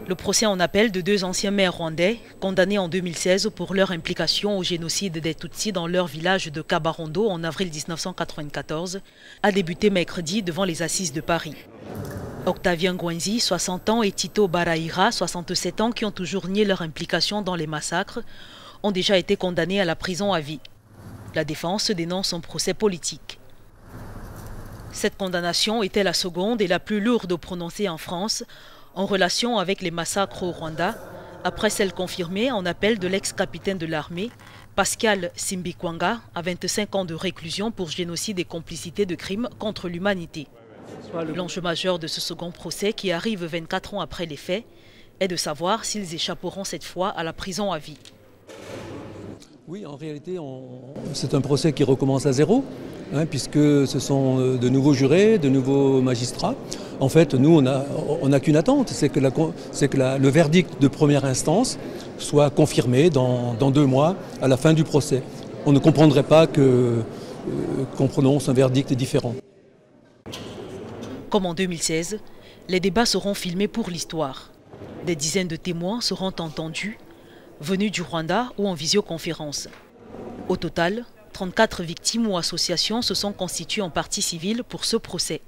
Le procès en appel de deux anciens maires rwandais, condamnés en 2016 pour leur implication au génocide des Tutsis dans leur village de Kabarondo en avril 1994, a débuté mercredi devant les assises de Paris. Octavien Gwenzi, 60 ans, et Tito Baraïra, 67 ans, qui ont toujours nié leur implication dans les massacres, ont déjà été condamnés à la prison à vie. La défense dénonce un procès politique. Cette condamnation était la seconde et la plus lourde prononcée en France en relation avec les massacres au Rwanda, après celle confirmée en appel de l'ex-capitaine de l'armée, Pascal Simbikwanga, à 25 ans de réclusion pour génocide et complicité de crimes contre l'humanité. L'enjeu majeur de ce second procès, qui arrive 24 ans après les faits, est de savoir s'ils échapperont cette fois à la prison à vie. Oui, en réalité, c'est un procès qui recommence à zéro, puisque ce sont de nouveaux jurés, de nouveaux magistrats. En fait, nous, on n'a qu'une attente, c'est que le verdict de première instance soit confirmé dans 2 mois, à la fin du procès. On ne comprendrait pas qu'on prononce un verdict différent. Comme en 2016, les débats seront filmés pour l'histoire. Des dizaines de témoins seront entendus, venus du Rwanda ou en visioconférence. Au total, 34 victimes ou associations se sont constituées en partie civile pour ce procès.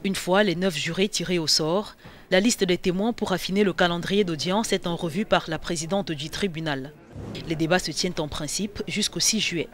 Une fois les 9 jurés tirés au sort, la liste des témoins pour affiner le calendrier d'audience est en revue par la présidente du tribunal. Les débats se tiennent en principe jusqu'au 6 juillet.